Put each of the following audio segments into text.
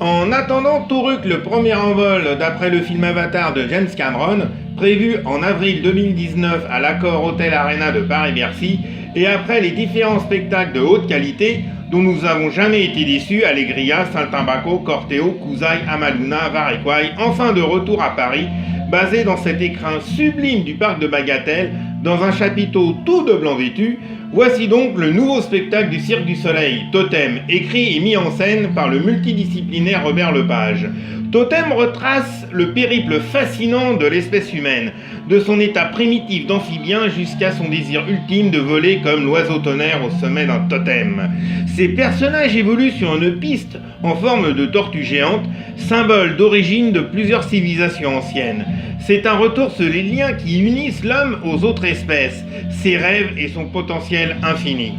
En attendant Turuk, le premier envol d'après le film Avatar de James Cameron, prévu en avril 2019 à l'Accor Hotel Arena de Paris-Bercy, et après les différents spectacles de haute qualité dont nous n'avons jamais été déçus, Alegria, Saltimbanco, Corteo, Kuzai, Amaluna, Varequai, enfin de retour à Paris, basé dans cet écrin sublime du parc de Bagatelle, dans un chapiteau tout de blanc vêtu, voici donc le nouveau spectacle du Cirque du Soleil, Totem, écrit et mis en scène par le multidisciplinaire Robert Lepage. Totem retrace le périple fascinant de l'espèce humaine, de son état primitif d'amphibien jusqu'à son désir ultime de voler comme l'oiseau tonnerre au sommet d'un totem. Ces personnages évoluent sur une piste en forme de tortue géante, symbole d'origine de plusieurs civilisations anciennes. C'est un retour sur les liens qui unissent l'homme aux autres espèces, ses rêves et son potentiel infini.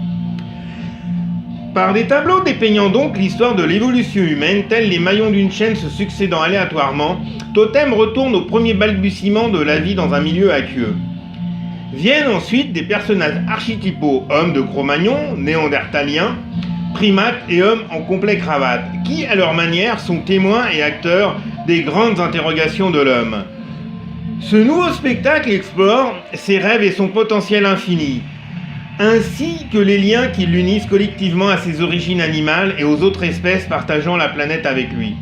Par des tableaux dépeignant donc l'histoire de l'évolution humaine, tels les maillons d'une chaîne se succédant aléatoirement, Totem retourne aux premiers balbutiements de la vie dans un milieu aqueux. Viennent ensuite des personnages archétypaux, hommes de Cro-Magnon, néandertaliens, primates et hommes en complet cravate, qui à leur manière sont témoins et acteurs des grandes interrogations de l'homme. Ce nouveau spectacle explore ses rêves et son potentiel infini, ainsi que les liens qui l'unissent collectivement à ses origines animales et aux autres espèces partageant la planète avec lui.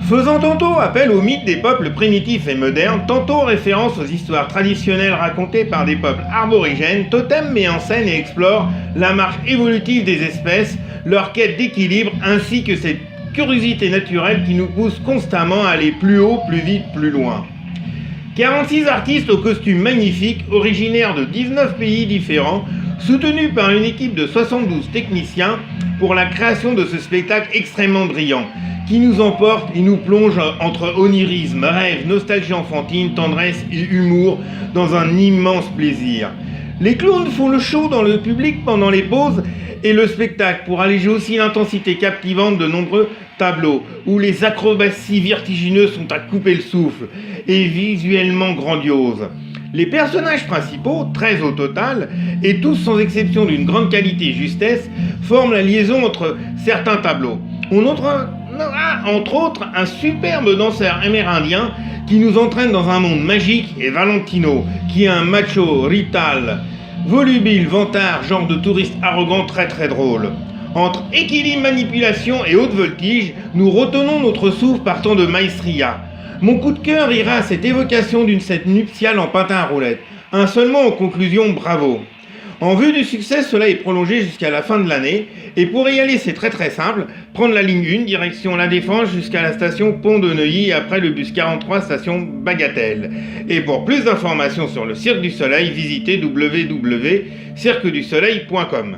Faisant tantôt appel aux mythes des peuples primitifs et modernes, tantôt référence aux histoires traditionnelles racontées par des peuples aborigènes, Totem met en scène et explore la marche évolutive des espèces, leur quête d'équilibre, ainsi que cette curiosité naturelle qui nous pousse constamment à aller plus haut, plus vite, plus loin. 46 artistes aux costumes magnifiques, originaires de 19 pays différents, soutenus par une équipe de 72 techniciens pour la création de ce spectacle extrêmement brillant, qui nous emporte et nous plonge entre onirisme, rêve, nostalgie enfantine, tendresse et humour dans un immense plaisir. Les clowns font le show dans le public pendant les pauses et le spectacle pour alléger aussi l'intensité captivante de nombreux tableaux où les acrobaties vertigineuses sont à couper le souffle et visuellement grandioses. Les personnages principaux, 13 au total, et tous sans exception d'une grande qualité et justesse, forment la liaison entre certains tableaux. On a entre autres un superbe danseur amérindien qui nous entraîne dans un monde magique, et Valentino, qui est un macho rital, volubile, vantard, genre de touriste arrogant très très drôle. Entre équilibre, manipulation et haute voltige, nous retenons notre souffle partant de Maestria. Mon coup de cœur ira à cette évocation d'une scène nuptiale en pantin à roulettes. Un seul mot en conclusion, bravo. En vue du succès, cela est prolongé jusqu'à la fin de l'année. Et pour y aller, c'est très très simple. Prendre la ligne 1, direction La Défense, jusqu'à la station Pont de Neuilly, après le bus 43, station Bagatelle. Et pour plus d'informations sur le Cirque du Soleil, visitez www.cirquedusoleil.com.